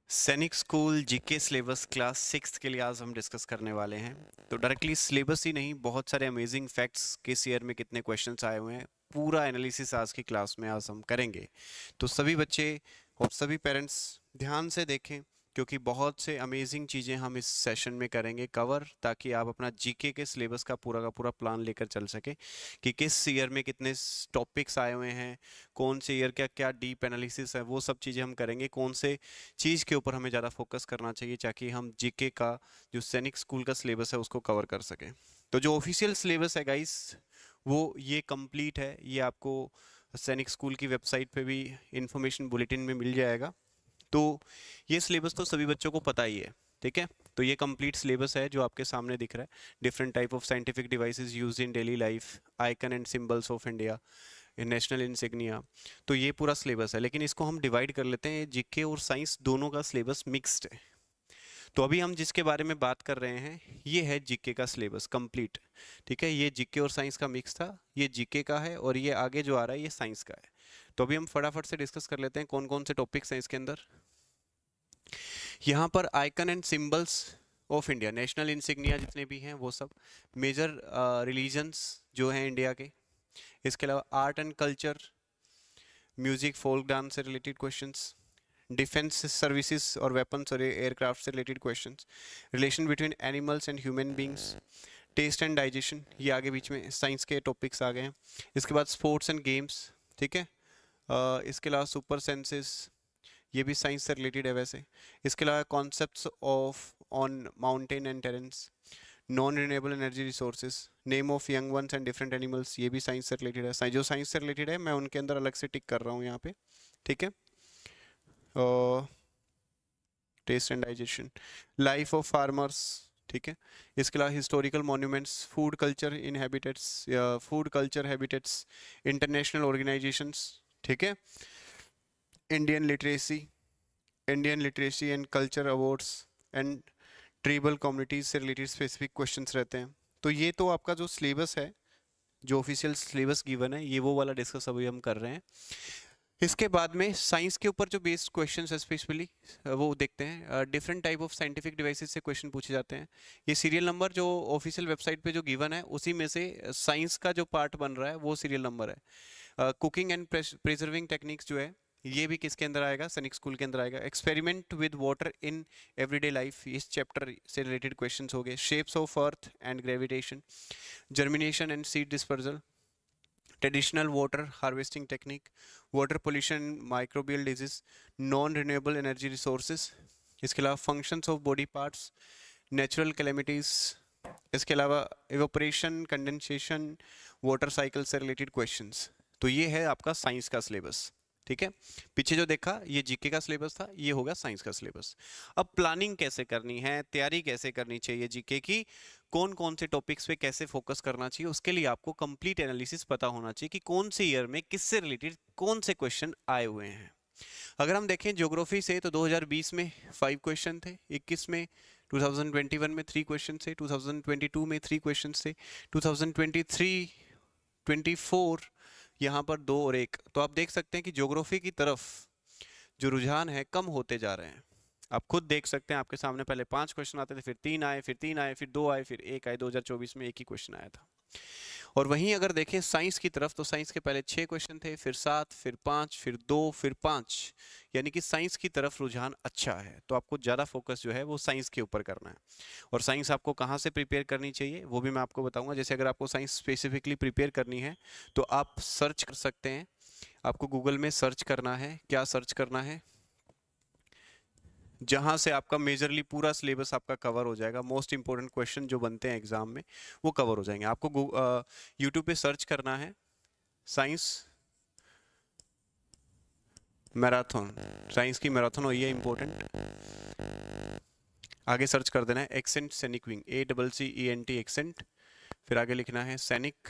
सैनिक school GK syllabus class 6 के लिए आज हम डिस्कस करने वाले हैं। तो डायरेक्टली सिलेबस ही नहीं, बहुत सारे अमेजिंग फैक्ट्स किस ईयर में कितने क्वेश्चंस आए हुए हैं, पूरा एनालिसिस आज की क्लास में आज हम करेंगे। तो सभी बच्चे और सभी पेरेंट्स ध्यान से देखें, क्योंकि बहुत से अमेजिंग चीज़ें हम इस सेशन में करेंगे कवर, ताकि आप अपना जीके के सिलेबस का पूरा प्लान लेकर चल सके कि किस ईयर में कितने टॉपिक्स आए हुए हैं, कौन से ईयर का क्या डीप एनालिसिस है, वो सब चीज़ें हम करेंगे। कौन से चीज़ के ऊपर हमें ज़्यादा फोकस करना चाहिए ताकि हम जीके का जो सैनिक स्कूल का सिलेबस है उसको कवर कर सकें। तो जो ऑफिशियल सिलेबस है गाइस, वो ये कंप्लीट है। ये आपको सैनिक स्कूल की वेबसाइट पे भी इंफॉर्मेशन बुलेटिन में मिल जाएगा। तो ये सिलेबस तो सभी बच्चों को पता ही है, ठीक है। तो ये कंप्लीट सिलेबस है जो आपके सामने दिख रहा है। Different type of scientific devices used in daily life, icon and symbols of India, national insignia. तो ये पूरा सिलेबस है, लेकिन इसको हम डिवाइड कर लेते हैं। जीके और साइंस दोनों का सिलेबस मिक्स्ड है। तो अभी हम जिसके बारे में बात कर रहे हैं ये है जीके का सिलेबस कंप्लीट, ठीक है। ये जीके और साइंस का मिक्स था, ये जीके का है, और ये आगे जो आ रहा है ये साइंस का है। तो अभी हम फटाफट से डिस्कस कर लेते हैं कौन कौन से टॉपिक्स हैं इसके अंदर। यहाँ पर icon and symbols of India, national insignia जितने भी हैं वो सब, मेजर रिलीजन्स जो हैं इंडिया के, इसके अलावा art and culture, music, folk dance से रिलेटेड क्वेश्चंस, डिफेंस सर्विसेज और वेपन्स और एयरक्राफ्ट से related questions, relation between animals and human beings, taste and digestion, ये आगे बीच में साइंस के टॉपिक्स आ गए हैं। इसके बाद स्पोर्ट्स एंड गेम्स, ठीक है। इसके अलावा सुपर सेंसेस, ये भी साइंस से रिलेटेड है वैसे। इसके अलावा concepts of on mountain and terrains, non renewable energy resources, name of young ones and different animals, ये भी साइंस से रिलेटेड है। जो साइंस से रिलेटेड है मैं उनके अंदर अलग से टिक कर रहा हूँ यहाँ पे, ठीक है। Taste and digestion, life of farmers, ठीक है। इसके अलावा historical monuments, food culture in habitats, food culture habitats, international organisations, ठीक है। Indian literacy, Indian literacy and culture awards and tribal communities से रिलेटेड स्पेसिफिक क्वेश्चंस रहते हैं। तो ये तो आपका जो सिलेबस है, जो ऑफिशियल सिलेबस गिवन है, ये वो वाला डिस्कस अभी हम कर रहे हैं। इसके बाद में साइंस के ऊपर जो बेस्ड क्वेश्चंस है स्पेशली वो देखते हैं। Different type of scientific devices से क्वेश्चन पूछे जाते हैं। ये सीरियल नंबर जो ऑफिशियल वेबसाइट पे जो गिवन है उसी में से साइंस का जो पार्ट बन रहा है वो सीरियल नंबर है। कुकिंग एंड प्रिजर्विंग टेक्निक्स जो है ये भी किसके अंदर आएगा, सैनिक स्कूल के अंदर आएगा। Experiment with water in everyday life, इस चैप्टर से रिलेटेड क्वेश्चंस हो गए। Shapes of earth and gravitation, germination and seed dispersal, traditional water harvesting technique, water pollution, microbial disease, non renewable energy resources. इसके अलावा functions of body parts, natural calamities. इसके अलावा evaporation, condensation, water cycle से related questions. तो ये है आपका science का सिलेबस, ठीक है। पीछे जो देखा ये जीके का सिलेबस था, ये होगा साइंस का सिलेबस। अब प्लानिंग कैसे करनी है, तैयारी कैसे करनी चाहिए जीके की, कौन कौन से टॉपिक्स पे कैसे फोकस करना चाहिए, उसके लिए आपको कंप्लीट एनालिसिस पता होना चाहिए कि कौन से ईयर में किससे रिलेटेड कौन से क्वेश्चन आए हुए हैं। अगर हम देखें ज्योग्राफी से तो 2020 में 5 क्वेश्चन थे, 21 में, 2021 में 3 क्वेश्चन थे, 2022 में 3 क्वेश्चन थे, 2023 24 यहाँ पर 2 और 1। तो आप देख सकते हैं कि ज्योग्राफी की तरफ जो रुझान है कम होते जा रहे हैं। आप खुद देख सकते हैं, आपके सामने पहले 5 क्वेश्चन आते थे, फिर 3 आए, फिर 3 आए, फिर 2 आए, फिर 1 आए। 2024 में 1 ही क्वेश्चन आया था। और वहीं अगर देखें साइंस की तरफ तो साइंस के पहले 6 क्वेश्चन थे, फिर 7, फिर 5, फिर 2, फिर 5। यानी कि साइंस की तरफ रुझान अच्छा है। तो आपको ज़्यादा फोकस जो है वो साइंस के ऊपर करना है। और साइंस आपको कहाँ से प्रिपेयर करनी चाहिए वो भी मैं आपको बताऊंगा। जैसे अगर आपको साइंस स्पेसिफिकली प्रिपेयर करनी है तो आप सर्च कर सकते हैं। आपको गूगल में सर्च करना है, क्या सर्च करना है, जहां से आपका मेजरली पूरा सिलेबस आपका कवर हो जाएगा। मोस्ट इंपॉर्टेंट क्वेश्चन जो बनते हैं एग्जाम में वो कवर हो जाएंगे। आपको यूट्यूब पे सर्च करना है साइंस मैराथन, साइंस की मैराथन हुई है इंपॉर्टेंट। आगे सर्च कर देना है एक्सेंट सैनिक विंग, ACCENT एक्सेंट, फिर आगे लिखना है सैनिक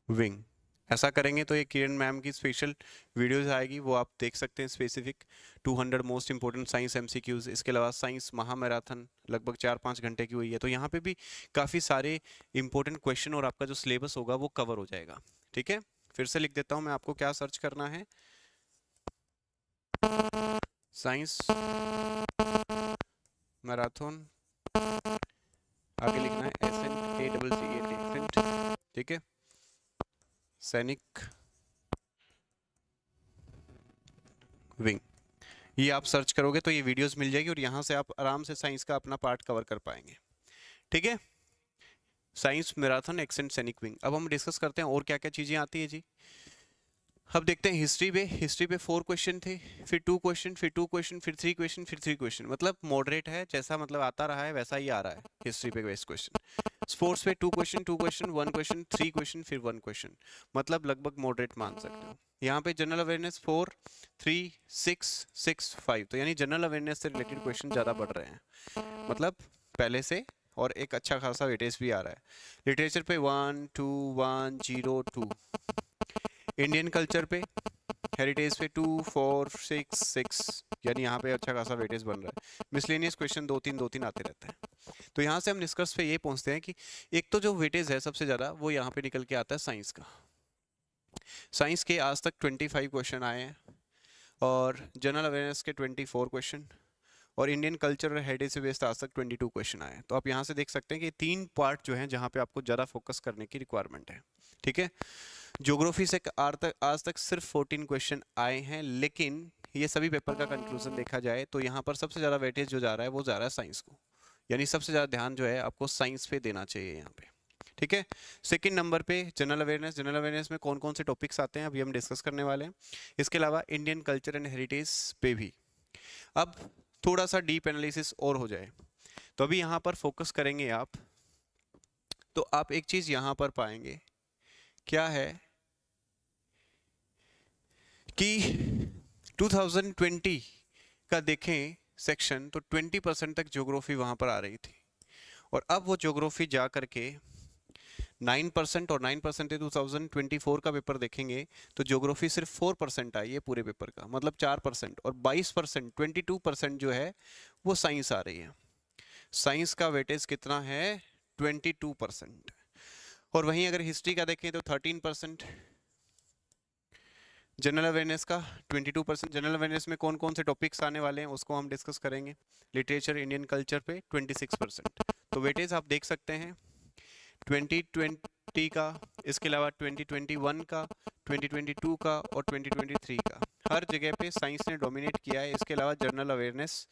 विंग। ऐसा करेंगे तो ये किरण मैम की स्पेशल वीडियोस आएगी, वो आप देख सकते हैं। Specific 200 most important science MCQs। इसके अलावा साइंस महामैराथन लगभग 4-5 घंटे की हुई है। तो यहाँ पे भी काफ़ी सारे इंपॉर्टेंट क्वेश्चन और आपका जो सिलेबस होगा वो कवर हो जाएगा, ठीक है। फिर से लिख देता हूँ मैं आपको क्या सर्च करना है। साइंस मैराथन, आगे लिखना है एसेंट, ACCENT एसेंट, ठीक है। सैनिक विंग, ये आप सर्च करोगे तो ये वीडियोस मिल जाएगी और यहाँ से आप आराम से साइंस का अपना पार्ट कवर कर पाएंगे, ठीक है। साइंस मैराथन एक्सेंट सैनिक विंग। अब हम डिस्कस करते हैं और क्या क्या चीजें आती है जी। अब देखते हैं हिस्ट्री पे 4 क्वेश्चन थे, फिर 2 क्वेश्चन, फिर 2 क्वेश्चन, फिर 3 क्वेश्चन, फिर 3 क्वेश्चन, मतलब मॉडरेट है, जैसा मतलब आता रहा है वैसा ही आ रहा है हिस्ट्री पे बेस्ट क्वेश्चन। स्पोर्ट्स पे 2 क्वेश्चन, 2 क्वेश्चन, 1 क्वेश्चन, 3 क्वेश्चन, फिर 1 क्वेश्चन, मतलब लगभग मॉडरेट मान सकते हो। यहाँ पे जनरल अवेयरनेस 4, 3, 6, 6, 5, तो यानी जनरल अवेयरनेस से रिलेटेड क्वेश्चन ज़्यादा बढ़ रहे हैं, मतलब पहले से, और एक अच्छा खासा वेटेज भी आ रहा है। लिटरेचर पे 1, 2, 1, 0, 2, इंडियन कल्चर पे, हेरिटेज पे 2, 4, 6, 6, यानी यहाँ पे अच्छा खासा वेटेज बन रहा है। मिसलेनियस क्वेश्चन 2-3 आते रहते हैं। तो यहाँ से हम निष्कर्ष पे ये पहुँचते हैं कि एक तो जो वेटेज है सबसे ज़्यादा वो यहाँ पे निकल के आता है साइंस का। साइंस के आज तक 25 क्वेश्चन आए हैं और जनरल अवेयरनेस के 24 क्वेश्चन, और इंडियन कल्चर और हेरिटेज से बेस्ड आज तक 22 क्वेश्चन आए हैं। तो आप यहाँ से देख सकते हैं कि 3 पार्ट जो हैं जहाँ पे आपको ज़्यादा फोकस करने की रिक्वायरमेंट है, ठीक है। ज्योग्राफी से आज तक सिर्फ 14 क्वेश्चन आए हैं, लेकिन ये सभी पेपर का कंक्लूजन देखा जाए तो यहाँ पर सबसे ज़्यादा वेटेज जो जा रहा है वो जा रहा है साइंस को, यानी सबसे ज़्यादा ध्यान जो है आपको साइंस पे देना चाहिए यहाँ पे, ठीक है। सेकंड नंबर पे जनरल अवेयरनेस में कौन कौन से टॉपिक्स आते हैं अभी हम डिस्कस करने वाले हैं। इसके अलावा इंडियन कल्चर एंड हेरिटेज पे भी अब थोड़ा सा डीप एनालिसिस और हो जाए, तो अभी यहाँ पर फोकस करेंगे आप, तो आप एक चीज़ यहाँ पर पाएंगे, क्या है कि 2020 का देखें सेक्शन तो 20% तक ज्योग्राफी वहाँ पर आ रही थी, और अब वो ज्योग्राफी जा करके 9%, और 9% 2024 का पेपर देखेंगे तो ज्योग्राफी सिर्फ 4% आई है पूरे पेपर का, मतलब 4%, और 22% 22% जो है वो साइंस आ रही है। साइंस का वेटेज कितना है 22%, और वहीं अगर हिस्ट्री का देखें तो 13%, जनरल अवेयरनेस का 22%। जनरल अवेयरनेस में कौन कौन से टॉपिक्स आने वाले हैं उसको हम डिस्कस करेंगे। लिटरेचर इंडियन कल्चर पे 26%, तो वेटेज आप देख सकते हैं 2020 का, इसके अलावा 2021 का, 2022 का और 2023 का, हर जगह पे साइंस ने डोमिनेट किया है। इसके अलावा जनरल अवेयरनेस,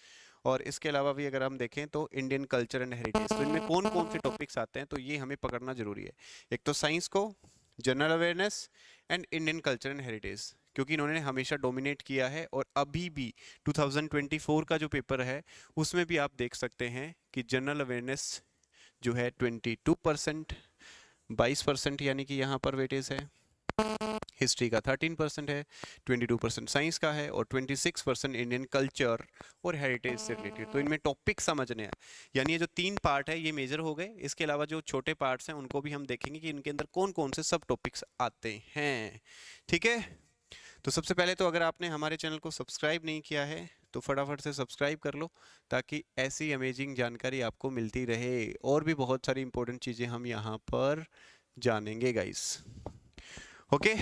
और इसके अलावा भी अगर हम देखें तो इंडियन कल्चर एंड हेरिटेज, तो इनमें कौन कौन से टॉपिक्स आते हैं तो ये हमें पकड़ना जरूरी है। एक तो साइंस को, general awareness and Indian culture and heritage, क्योंकि इन्होंने हमेशा डोमिनेट किया है, और अभी भी 2024 का जो पेपर है उसमें भी आप देख सकते हैं कि जनरल अवेयरनेस जो है 22%, 22% यानी कि यहाँ पर वेटेज है। हिस्ट्री का 13% है, 22% साइंस का है, और 26% इंडियन कल्चर और हेरिटेज से रिलेटेड। तो इनमें टॉपिक समझने हैं, यानी ये जो 3 पार्ट है ये मेजर हो गए। इसके अलावा जो छोटे पार्ट्स हैं उनको भी हम देखेंगे कि इनके अंदर कौन कौन से सब टॉपिक्स आते हैं, ठीक है। तो सबसे पहले तो अगर आपने हमारे चैनल को सब्सक्राइब नहीं किया है तो फटाफट से सब्सक्राइब कर लो, ताकि ऐसी अमेजिंग जानकारी आपको मिलती रहे, और भी बहुत सारी इंपॉर्टेंट चीज़ें हम यहाँ पर जानेंगे गाइस। ओके,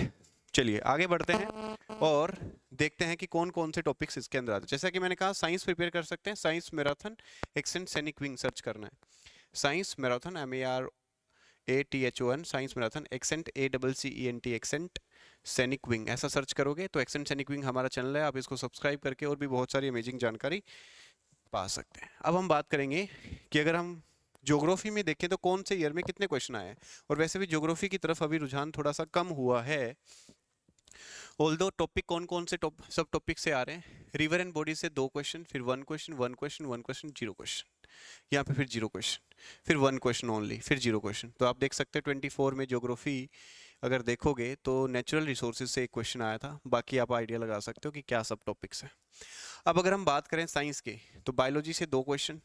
चलिए आगे बढ़ते हैं और देखते हैं कि कौन कौन से टॉपिक्स इसके अंदर आते हैं। जैसा कि मैंने कहा साइंस प्रिपेयर कर सकते हैं, साइंस मैराथन एक्सेंट सैनिक विंग सर्च करना है। Science marathon MARATHON, science marathon accent ACCENT accent सैनिक विंग, ऐसा सर्च करोगे तो एक्सेंट सैनिक विंग हमारा चैनल है, आप इसको सब्सक्राइब करके और भी बहुत सारी अमेजिंग जानकारी पा सकते हैं। अब हम बात करेंगे कि अगर हम ज्योग्राफी में देखें तो कौन से ईयर में कितने क्वेश्चन आए हैं, और वैसे भी ज्योग्राफी की तरफ अभी रुझान थोड़ा सा कम हुआ है। ऑल्दो टॉपिक कौन कौन से सब टॉपिक से आ रहे हैं, रिवर एंड बॉडी से 2 क्वेश्चन, फिर 1 क्वेश्चन, 1 क्वेश्चन, 1 क्वेश्चन, 0 क्वेश्चन, यहाँ पे फिर 0 क्वेश्चन, फिर 1 क्वेश्चन ओनली, फिर 0 क्वेश्चन। तो आप देख सकते हैं 24 में ज्योग्राफी अगर देखोगे तो नेचुरल रिसोर्सेज से 1 क्वेश्चन आया था, बाकी आप आइडिया लगा सकते हो कि क्या सब टॉपिक्स हैं। अब अगर हम बात करें साइंस के तो बायोलॉजी से 2 क्वेश्चन,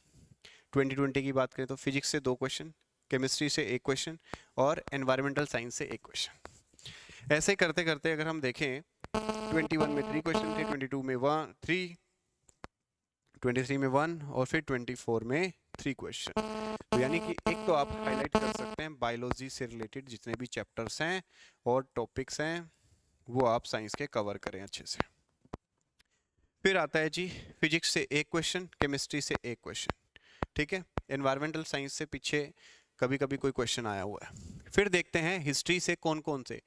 2020 की बात करें तो फिजिक्स से 2 क्वेश्चन, केमिस्ट्री से 1 क्वेश्चन, और एनवायरमेंटल साइंस से 1 क्वेश्चन। ऐसे करते करते अगर हम देखें 21 में 3 क्वेश्चन थे, 22 में 1, 3, 23 में 1, और फिर 24 में 3 क्वेश्चन। तो यानी कि एक तो आप हाईलाइट कर सकते हैं बायोलॉजी से रिलेटेड जितने भी चैप्टर्स हैं और टॉपिक्स हैं वो आप साइंस के कवर करें अच्छे से। फिर आता है जी फिजिक्स से एक क्वेश्चन, केमिस्ट्री से एक क्वेश्चन, ठीक है। एनवायरमेंटल साइंस से पीछे कभी कभी कोई क्वेश्चन आया हुआ है। फिर देखते हैं हिस्ट्री से कौन कौन से,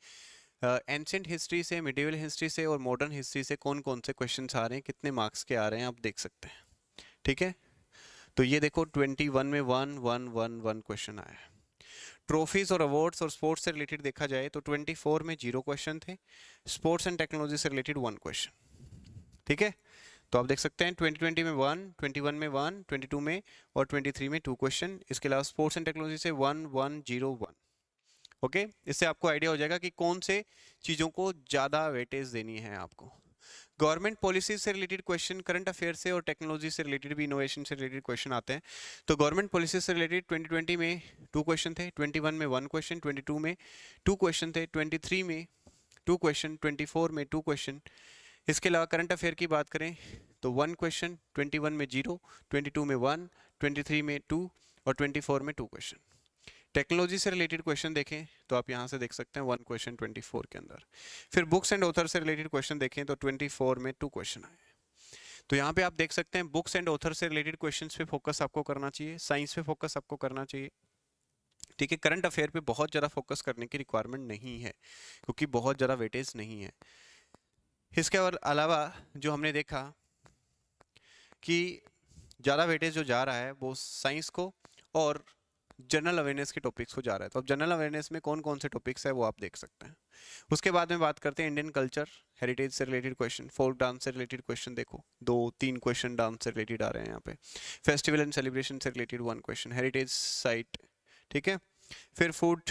एंशिएंट हिस्ट्री से, मिडिवल हिस्ट्री से और मॉडर्न हिस्ट्री से कौन कौन से क्वेश्चंस आ रहे हैं, कितने मार्क्स के आ रहे हैं आप देख सकते हैं, ठीक है। तो ये देखो 21 में 1 क्वेश्चन आया है। ट्रॉफीज और अवार्ड्स और स्पोर्ट्स से रिलेटेड देखा जाए तो 24 में 0 क्वेश्चन थे, स्पोर्ट्स एंड टेक्नोलॉजी से रिलेटेड 1 क्वेश्चन, ठीक है। तो आप देख सकते हैं 2020 में 1, 21 में 1, 22 में और 23 में 2 क्वेश्चन। इसके अलावा स्पोर्ट्स एंड टेक्नोलॉजी से 1 1 0 1। ओके, इससे आपको आइडिया हो जाएगा कि कौन से चीज़ों को ज़्यादा वेटेज देनी है आपको। गवर्नमेंट पॉलिसी से रिलेटेड क्वेश्चन, करंट अफेयर से और टेक्नोलॉजी से रिलेटेड भी, इनोवेशन से रिलेटेड क्वेश्चन आते हैं। तो गवर्नमेंट पॉलिसी से रिलेटेड 2020 में 2 क्वेश्चन थे, 21 में 1 क्वेश्चन, 22 में 2 क्वेश्चन थे, 23 में 2 क्वेश्चन, 24 में 2 क्वेश्चन। इसके अलावा करंट अफेयर की बात करें तो 1 क्वेश्चन, 21 में 0, 22 में 1, 23 में 2 और 24 में 2 क्वेश्चन। टेक्नोलॉजी से रिलेटेड क्वेश्चन देखें तो आप यहाँ से देख सकते हैं 1 क्वेश्चन 24 के अंदर। फिर बुक्स एंड ऑथर से रिलेटेड क्वेश्चन देखें तो 24 में 2 क्वेश्चन आए। तो यहाँ पे आप देख सकते हैं बुक्स एंड ऑथर से रिलेटेड क्वेश्चंस पे फोकस आपको करना चाहिए, साइंस पे फोकस आपको करना चाहिए, ठीक है। करंट अफेयर पे बहुत ज़्यादा फोकस करने की रिक्वायरमेंट नहीं है क्योंकि बहुत ज़्यादा वेटेज नहीं है। इसके अलावा जो हमने देखा कि ज़्यादा वेटेज जो जा रहा है वो साइंस को और जनरल अवेयरनेस के टॉपिक्स को जा रहा है। तो अब जनरल अवेयरनेस में कौन कौन से टॉपिक्स है वो आप देख सकते हैं। उसके बाद में बात करते हैं इंडियन कल्चर हेरिटेज से रिलेटेड क्वेश्चन, फोक डांस से रिलेटेड क्वेश्चन देखो 2-3 क्वेश्चन डांस से रिलेटेड आ रहे हैं यहाँ पे। फेस्टिवल एंड सेलिब्रेशन से रिलेटेड 1 क्वेश्चन, हेरिटेज साइट, ठीक है। फिर फूड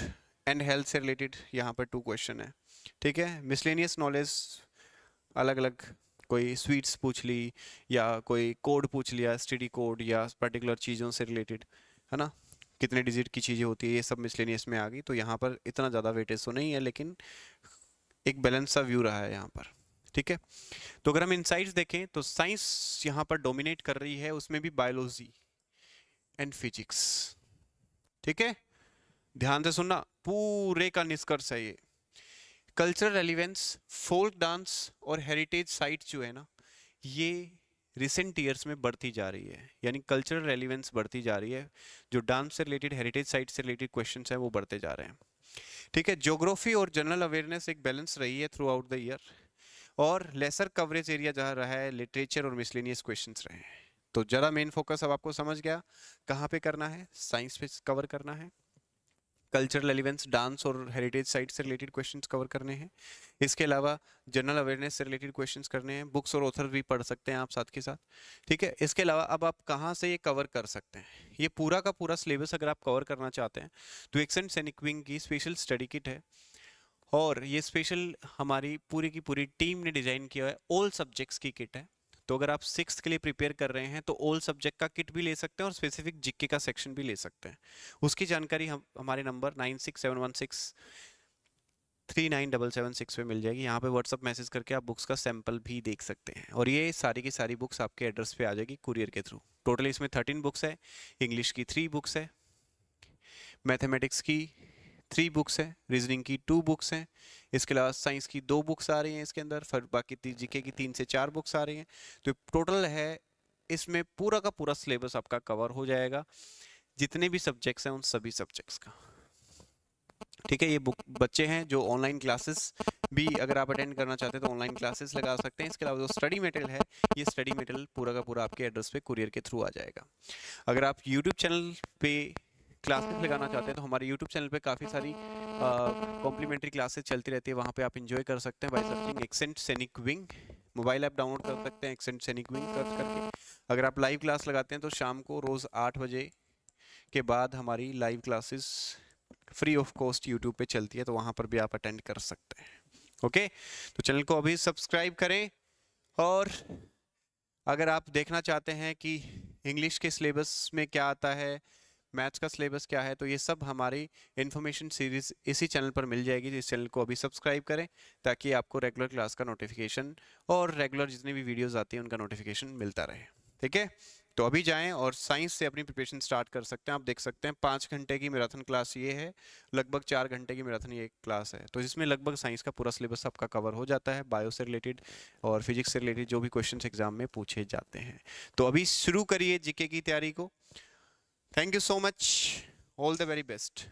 एंड हेल्थ से रिलेटेड यहाँ पर 2 क्वेश्चन है, ठीक है। मिसलेनियस नॉलेज, अलग अलग कोई स्वीट्स पूछ ली या कोई कोड पूछ लिया, एसटीडी कोड या पर्टिकुलर चीज़ों से रिलेटेड, है ना, कितने डिजिट की चीज़ें होती है, ये सब मिसलेनियस में आ गई। तो यहाँ पर इतना ज़्यादा वेटेज तो नहीं है लेकिन एक बैलेंस सा व्यू रहा है यहाँ पर, ठीक है। तो अगर हम इनसाइट्स देखें तो साइंस यहाँ पर डोमिनेट कर रही है, उसमें भी बायोलॉजी एंड फिजिक्स, ठीक है। ध्यान से सुनना, पूरे का निष्कर्ष है ये। कल्चरल रेलिवेंस, फोल्क डांस और हेरिटेज साइट जो है ना, ये रिसेंट ईयर्स में बढ़ती जा रही है, यानी कल्चरल रेलिवेंस बढ़ती जा रही है। जो डांस से रिलेटेड, हेरिटेज साइट से रिलेटेड क्वेश्चंस हैं वो बढ़ते जा रहे हैं, ठीक है। ज्योग्राफी और जनरल अवेयरनेस एक बैलेंस रही है थ्रू आउट द ईयर, और लेसर कवरेज एरिया जहाँ रहा है लिटरेचर और मिसलेनियस क्वेश्चंस रहे हैं। तो ज़रा मेन फोकस अब आपको समझ गया कहाँ पे करना है, साइंस पे कवर करना है, कल्चरल एलिवेंस, डांस और हेरिटेज साइट से रिलेटेड क्वेश्चंस कवर करने हैं। इसके अलावा जनरल अवेयरनेस से रिलेटेड क्वेश्चंस करने हैं, बुक्स और ऑथर भी पढ़ सकते हैं आप साथ के साथ, ठीक है। इसके अलावा अब आप कहाँ से ये कवर कर सकते हैं, ये पूरा का पूरा सिलेबस अगर आप कवर करना चाहते हैं तो एक्सेंट सैनिक विंग की स्पेशल स्टडी किट है, और ये स्पेशल हमारी पूरी की पूरी टीम ने डिज़ाइन किया है, ऑल सब्जेक्ट्स की किट है। तो अगर आप 6th के लिए प्रिपेयर कर रहे हैं तो ऑल सब्जेक्ट का किट भी ले सकते हैं और स्पेसिफिक जीके का सेक्शन भी ले सकते हैं। उसकी जानकारी हम हमारे नंबर 9671639776 पे मिल जाएगी। यहाँ पे व्हाट्सअप मैसेज करके आप बुक्स का सैंपल भी देख सकते हैं, और ये सारी की सारी बुक्स आपके एड्रेस पे आ जाएगी कुरियर के थ्रू। टोटल इसमें 13 बुक्स है, इंग्लिश की 3 बुक्स है, मैथमेटिक्स की 3 बुक्स है, रीजनिंग की 2 बुक्स हैं, इसके अलावा साइंस की 2 बुक्स आ रही हैं इसके अंदर, फिर बाकी जीके की 3 से 4 बुक्स आ रही हैं। तो टोटल है इसमें पूरा का पूरा सिलेबस आपका कवर हो जाएगा, जितने भी सब्जेक्ट्स हैं उन सभी सब्जेक्ट्स का, ठीक है। ये बुक बच्चे हैं जो ऑनलाइन क्लासेस भी अगर आप अटेंड करना चाहते हैं तो ऑनलाइन क्लासेस लगा सकते हैं। इसके अलावा जो स्टडी मटेरियल है, ये स्टडी मटेरियल पूरा का पूरा आपके एड्रेस पे कुरियर के थ्रू आ जाएगा। अगर आप यूट्यूब चैनल पे क्लासेस लगाना चाहते हैं तो हमारे यूट्यूब चैनल पे काफ़ी सारी कॉम्प्लीमेंट्री क्लासेस चलती रहती है, वहाँ पे आप इंजॉय कर सकते हैं बाय सर्चिंग एक्सेंट सैनिक विंग। मोबाइल ऐप डाउनलोड कर सकते हैं एक्सेंट सैनिक विंग सर्च करके। अगर आप लाइव क्लास लगाते हैं तो शाम को रोज़ 8 बजे के बाद हमारी live classes free of cost YouTube पे चलती है, तो वहाँ पर भी आप अटेंड कर सकते हैं, ओके। तो चैनल को अभी सब्सक्राइब करें, और अगर आप देखना चाहते हैं कि इंग्लिश के सिलेबस में क्या आता है, मैथ्स का सिलेबस क्या है, तो ये सब हमारी इन्फॉर्मेशन सीरीज इसी चैनल पर मिल जाएगी। तो इस चैनल को अभी सब्सक्राइब करें ताकि आपको रेगुलर क्लास का नोटिफिकेशन और रेगुलर जितनी भी वीडियोस आती हैं उनका नोटिफिकेशन मिलता रहे, ठीक है। तो अभी जाएं और साइंस से अपनी प्रिपरेशन स्टार्ट कर सकते हैं। आप देख सकते हैं 5 घंटे की मैराथन क्लास ये है, लगभग 4 घंटे की मैराथन ये क्लास है, तो इसमें लगभग साइंस का पूरा सिलेबस आपका कवर हो जाता है, बायो से रिलेटेड और फिजिक्स से रिलेटेड जो भी क्वेश्चन एग्जाम में पूछे जाते हैं। तो अभी शुरू करिए जीके की तैयारी को। Thank you so much, all the very best.